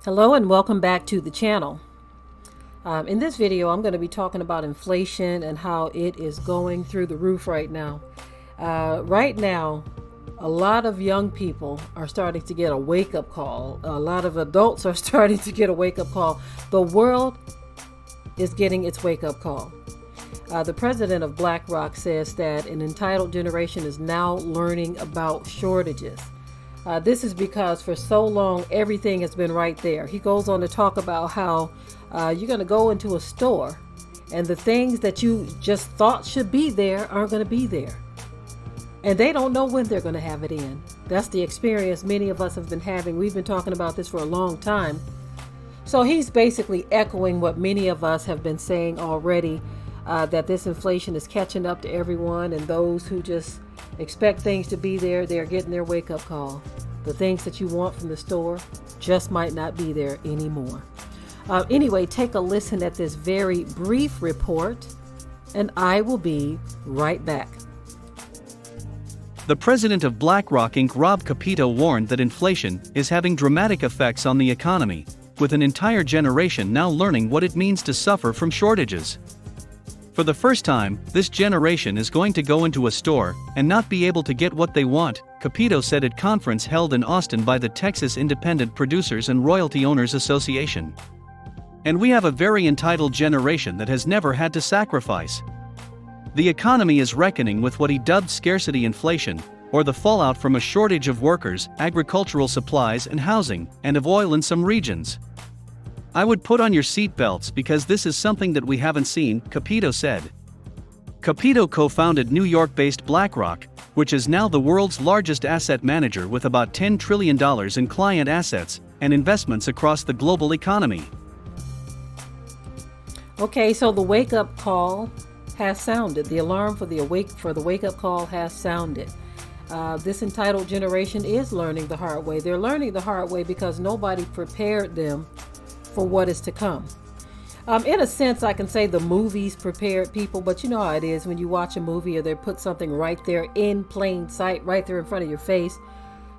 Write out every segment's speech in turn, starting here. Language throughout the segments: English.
Hello and welcome back to the channel. In this video, I'm going to be talking about inflation and how it is going through the roof right now. Right now, a lot of young people are starting to get a wake-up call. A lot of adults are starting to get a wake-up call. The world is getting its wake-up call. The president of BlackRock says that an entitled generation is now learning about shortages. This is because for so long, everything has been right there. He goes on to talk about how you're going to go into a store and the things that you just thought should be there aren't going to be there. And they don't know when they're going to have it in. That's the experience many of us have been having. We've been talking about this for a long time. So he's basically echoing what many of us have been saying already, that this inflation is catching up to everyone, and those who just expect things to be there, they're getting their wake-up call. The things that you want from the store just might not be there anymore. Anyway, take a listen at this very brief report, and I will be right back. The president of BlackRock Inc., Rob Kapito, warned that inflation is having dramatic effects on the economy, with an entire generation now learning what it means to suffer from shortages. For the first time, this generation is going to go into a store and not be able to get what they want, Kapito said at conference held in Austin by the Texas Independent Producers and Royalty Owners Association. And we have a very entitled generation that has never had to sacrifice. The economy is reckoning with what he dubbed scarcity inflation, or the fallout from a shortage of workers, agricultural supplies and housing, and of oil in some regions. I would put on your seatbelts because this is something that we haven't seen, Kapito said. Kapito co-founded New York-based BlackRock, which is now the world's largest asset manager with about $10 trillion in client assets and investments across the global economy. Okay, so the wake-up call has sounded. The alarm for the wake-up call has sounded. This entitled generation is learning the hard way. They're learning the hard way because nobody prepared them for what is to come. In a sense, I can say the movies prepared people, but you know how it is when you watch a movie or they put something right there in plain sight, right there in front of your face.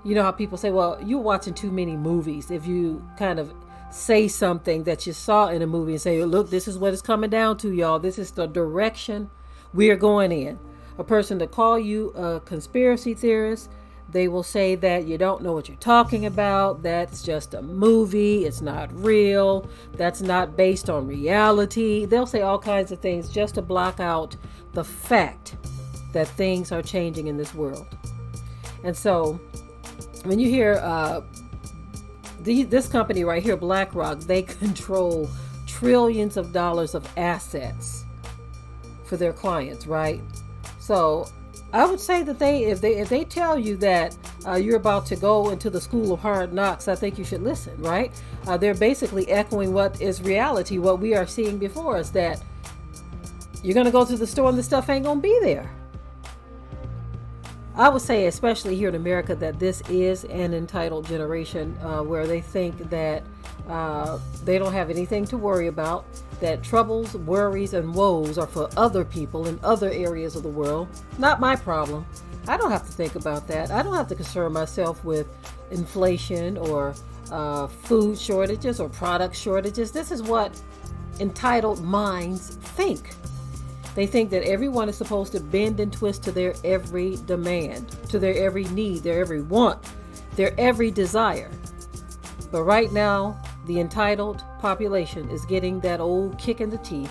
You know how people say, well, you're watching too many movies. If you kind of say something that you saw in a movie and say, look, this is what it's coming down to, y'all. This is the direction we are going in. A person to call you a conspiracy theorist, they will say that you don't know what you're talking about. That's just a movie. It's not real. That's not based on reality. They'll say all kinds of things just to block out the fact that things are changing in this world. And so when you hear this company right here, BlackRock, they control trillions of dollars of assets for their clients, right? So I would say that if they tell you that you're about to go into the school of hard knocks, I think you should listen, right? They're basically echoing what is reality, what we are seeing before us, that you're going to go to the store and the stuff ain't going to be there. I would say, especially here in America, that this is an entitled generation where they think that they don't have anything to worry about, that troubles, worries, and woes are for other people in other areas of the world. Not my problem. I don't have to think about that. I don't have to concern myself with inflation or food shortages or product shortages. This is what entitled minds think. They think that everyone is supposed to bend and twist to their every demand, to their every need, their every want, their every desire. But right now, the entitled population is getting that old kick in the teeth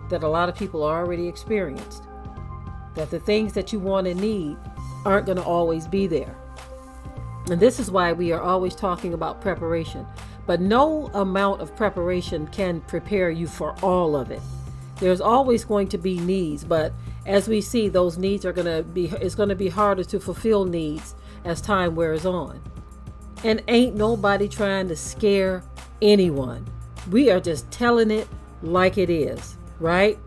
that a lot of people already experienced. That the things that you want and need aren't going to always be there. And this is why we are always talking about preparation. But no amount of preparation can prepare you for all of it. There's always going to be needs, but as we see, those needs it's going to be harder to fulfill needs as time wears on. And ain't nobody trying to scare anyone. We are just telling it like it is, right?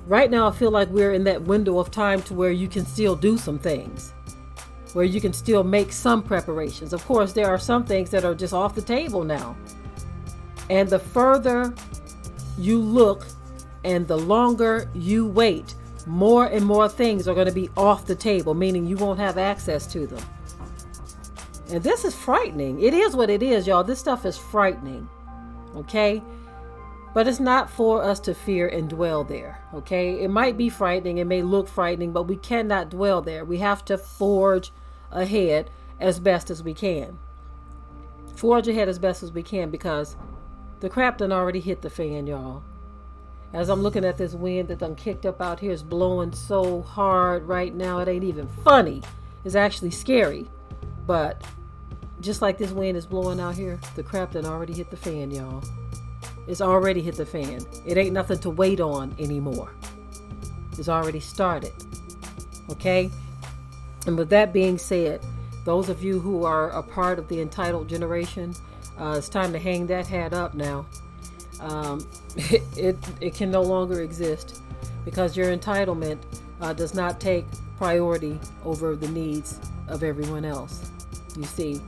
Right now, I feel like we're in that window of time to where you can still do some things, where you can still make some preparations. Of course, there are some things that are just off the table now. And the further you look and the longer you wait, more and more things are going to be off the table, meaning you won't have access to them. And this is frightening. It is what it is, y'all. This stuff is frightening. Okay? But it's not for us to fear and dwell there. Okay? It might be frightening. It may look frightening, but we cannot dwell there. We have to forge ahead as best as we can. Forge ahead as best as we can, because the crap done already hit the fan, y'all. As I'm looking at this wind that done kicked up out here, it's blowing so hard right now. It ain't even funny. It's actually scary. But just like this wind is blowing out here, the crap done already hit the fan, y'all. It's already hit the fan. It ain't nothing to wait on anymore. It's already started. Okay? And with that being said, those of you who are a part of the entitled generation, it's time to hang that hat up now. It can no longer exist, because your entitlement does not take priority over the needs of everyone else, you see.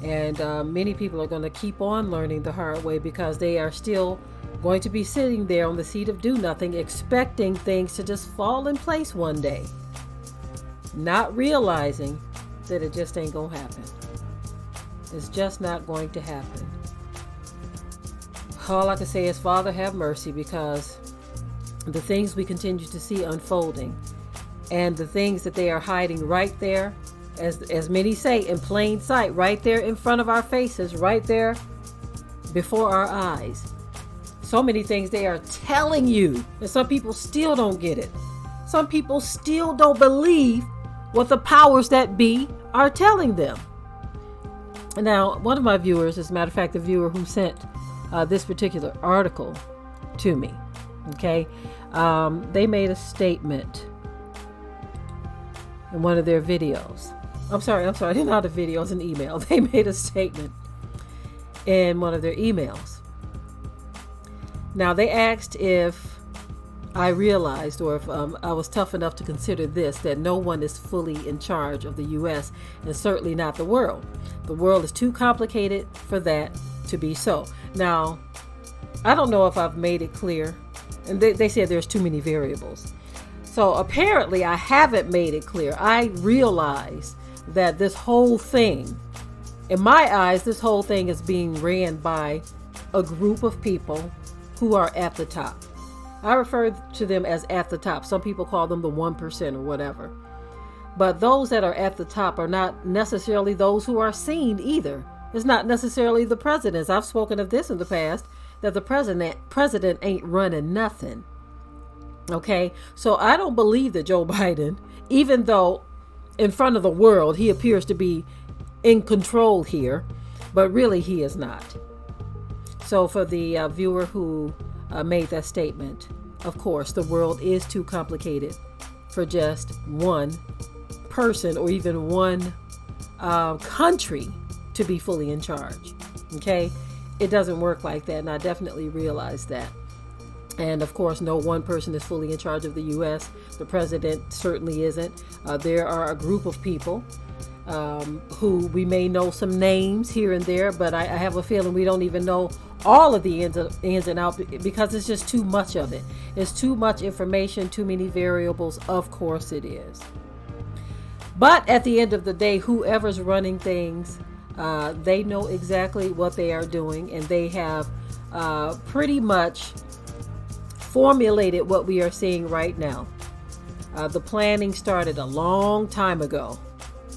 And many people are going to keep on learning the hard way, because they are still going to be sitting there on the seat of do nothing, expecting things to just fall in place one day, not realizing that it just ain't gonna happen. It's just not going to happen. All I can say is, Father, have mercy, because the things we continue to see unfolding, and the things that they are hiding right there, as many say, in plain sight, right there in front of our faces, right there before our eyes. So many things they are telling you, and some people still don't get it. Some people still don't believe what the powers that be are telling them. Now, one of my viewers, as a matter of fact, the viewer who sent this particular article to me, okay, they made a statement in one of their videos. I'm sorry, not a video, it's an email. They made a statement in one of their emails. Now, they asked if I realized, or if I was tough enough to consider this, that no one is fully in charge of the U.S., and certainly not the world. The world is too complicated for that to be so. Now, I don't know if I've made it clear, and they said there's too many variables. So apparently I haven't made it clear. I realize that this whole thing, in my eyes, this whole thing is being ran by a group of people who are at the top. I refer to them as at the top. Some people call them the 1% or whatever. But those that are at the top are not necessarily those who are seen either. It's not necessarily the presidents. I've spoken of this in the past, that the president ain't running nothing. Okay? So I don't believe that Joe Biden, even though in front of the world he appears to be in control here, but really he is not. So for the viewer who made that statement, of course, the world is too complicated for just one person or even one country to be fully in charge. Okay? It doesn't work like that, and I definitely realize that. And of course, no one person is fully in charge of the U.S. The president certainly isn't. There are a group of people who we may know some names here and there, but I have a feeling we don't even know all of the ins and outs, because it's just too much of it. It's too much information, too many variables. Of course it is. But at the end of the day, whoever's running things, they know exactly what they are doing, and they have pretty much formulated what we are seeing right now. The planning started a long time ago.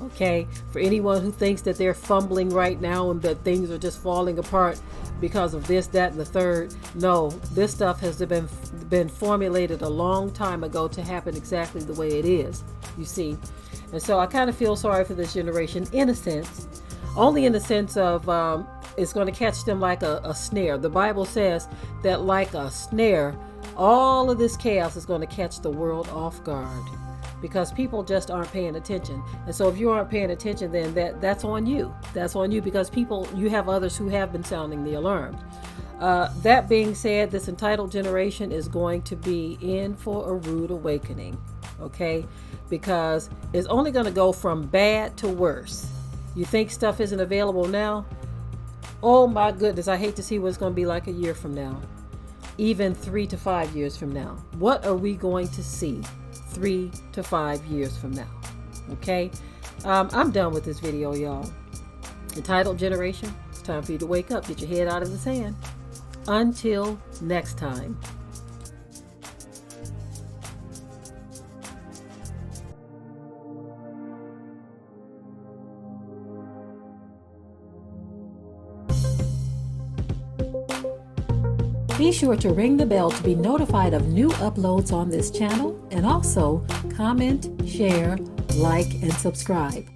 Okay, for anyone who thinks that they're fumbling right now and that things are just falling apart because of this, that, and the third, no, this stuff has been formulated a long time ago to happen exactly the way it is, you see. And so I kind of feel sorry for this generation, in a sense, only in the sense of it's going to catch them like a snare. The Bible says that like a snare, all of this chaos is going to catch the world off guard, because people just aren't paying attention. And so if you aren't paying attention, then that's on you. That's on you, because you have others who have been sounding the alarm. That being said, this entitled generation is going to be in for a rude awakening, okay? Because it's only going to go from bad to worse. You think stuff isn't available now? Oh my goodness, I hate to see what it's going to be like a year from now. Even 3 to 5 years from now. What are we going to see 3 to 5 years from now? Okay? I'm done with this video, y'all. Entitled generation, it's time for you to wake up, get your head out of the sand. Until next time. Be sure to ring the bell to be notified of new uploads on this channel, and also comment, share, like, and subscribe.